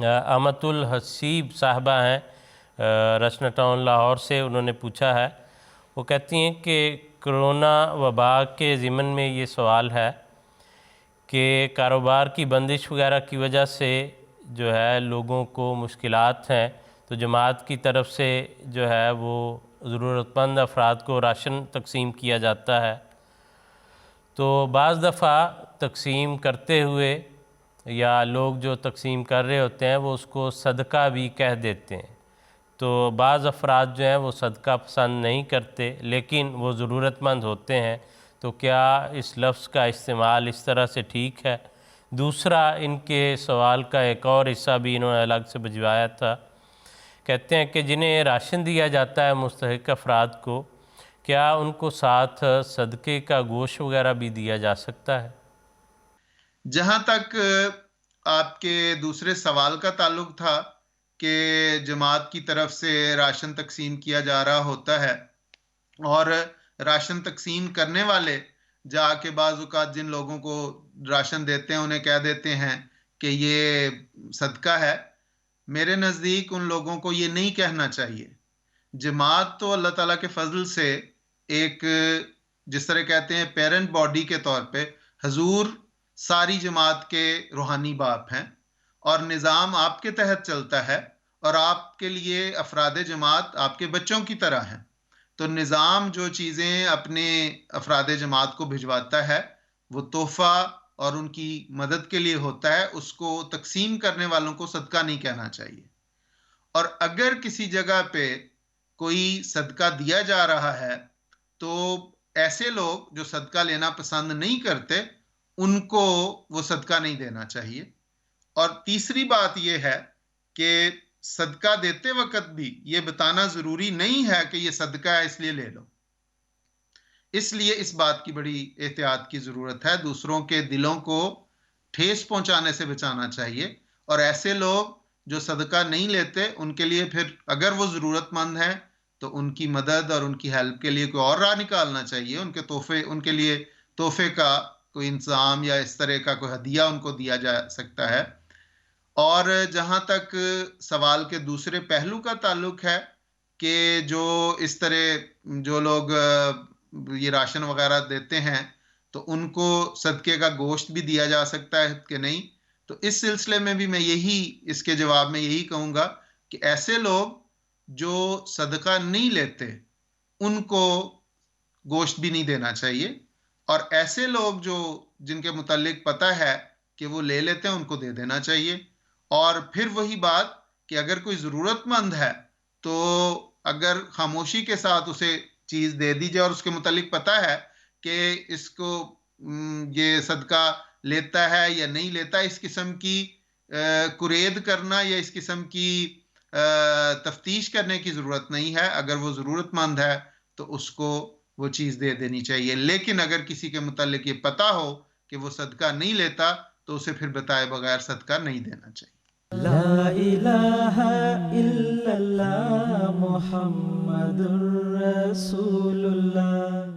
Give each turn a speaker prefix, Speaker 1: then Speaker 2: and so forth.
Speaker 1: امت الحسیب صاحبہ ہیں رچنا ٹاؤن لاہور سے، انہوں نے پوچھا ہے، وہ کہتی ہیں کہ کرونا وبا کے ضمن میں یہ سوال ہے کہ کاروبار کی بندش وغیرہ کی وجہ سے جو ہے لوگوں کو مشکلات ہیں، تو جماعت کی طرف سے جو ہے وہ ضرورت مند افراد کو راشن تقسیم کیا جاتا ہے، تو بعض دفعہ تقسیم کرتے ہوئے یا لوگ جو تقسیم کر رہے ہوتے ہیں وہ اس کو صدقہ بھی کہہ دیتے ہیں، تو بعض افراد جو ہیں وہ صدقہ پسند نہیں کرتے لیکن وہ ضرورت مند ہوتے ہیں، تو کیا اس لفظ کا استعمال اس طرح سے ٹھیک ہے؟ دوسرا ان کے سوال کا ایک اور حصہ بھی انہوں نے الگ سے بھجوایا تھا، کہتے ہیں کہ جنہیں راشن دیا جاتا ہے مستحق افراد کو، کیا ان کو ساتھ صدقے کا گوشت وغیرہ بھی دیا جا سکتا ہے؟
Speaker 2: جہاں تک آپ کے دوسرے سوال کا تعلق تھا کہ جماعت کی طرف سے راشن تقسیم کیا جا رہا ہوتا ہے اور راشن تقسیم کرنے والے جا کے بعض اوقات جن لوگوں کو راشن دیتے ہیں انہیں کہہ دیتے ہیں کہ یہ صدقہ ہے، میرے نزدیک ان لوگوں کو یہ نہیں کہنا چاہیے۔ جماعت تو اللہ تعالیٰ کے فضل سے ایک جس طرح کہتے ہیں پیرنٹ باڈی کے طور پہ حضور ساری جماعت کے روحانی باپ ہیں اور نظام آپ کے تحت چلتا ہے اور آپ کے لیے افراد جماعت آپ کے بچوں کی طرح ہیں، تو نظام جو چیزیں اپنے افراد جماعت کو بھجواتا ہے وہ تحفہ اور ان کی مدد کے لیے ہوتا ہے، اس کو تقسیم کرنے والوں کو صدقہ نہیں کہنا چاہیے۔ اور اگر کسی جگہ پہ کوئی صدقہ دیا جا رہا ہے تو ایسے لوگ جو صدقہ لینا پسند نہیں کرتے ان کو وہ صدقہ نہیں دینا چاہیے۔ اور تیسری بات یہ ہے کہ صدقہ دیتے وقت بھی یہ بتانا ضروری نہیں ہے کہ یہ صدقہ ہے اس لیے لے لو، اس لیے اس بات کی بڑی احتیاط کی ضرورت ہے، دوسروں کے دلوں کو ٹھیس پہنچانے سے بچانا چاہیے، اور ایسے لوگ جو صدقہ نہیں لیتے ان کے لیے پھر اگر وہ ضرورت مند ہیں تو ان کی مدد اور ان کی ہیلپ کے لیے کوئی اور راہ نکالنا چاہیے، ان کے تحفے، ان کے لیے تحفے کا کوئی انتظام یا اس طرح کا کوئی ہدیہ ان کو دیا جا سکتا ہے۔ اور جہاں تک سوال کے دوسرے پہلو کا تعلق ہے کہ جو اس طرح جو لوگ یہ راشن وغیرہ دیتے ہیں تو ان کو صدقے کا گوشت بھی دیا جا سکتا ہے کہ نہیں، تو اس سلسلے میں بھی میں اس کے جواب میں یہی کہوں گا کہ ایسے لوگ جو صدقہ نہیں لیتے ان کو گوشت بھی نہیں دینا چاہیے، اور ایسے لوگ جن کے متعلق پتہ ہے کہ وہ لے لیتے ہیں ان کو دے دینا چاہیے۔ اور پھر وہی بات کہ اگر کوئی ضرورت مند ہے تو اگر خاموشی کے ساتھ اسے چیز دے دی جائے اور اس کے متعلق پتہ ہے کہ اس کو یہ صدقہ لیتا ہے یا نہیں لیتا، اس قسم کی کرید کرنا یا اس قسم کی تفتیش کرنے کی ضرورت نہیں ہے، اگر وہ ضرورت مند ہے تو اس کو وہ چیز دے دینی چاہیے۔ لیکن اگر کسی کے متعلق یہ پتہ ہو کہ وہ صدقہ نہیں لیتا تو اسے پھر بتائے بغیر صدقہ نہیں دینا چاہیے۔
Speaker 3: لا الہ الا اللہ محمد الرسول اللہ۔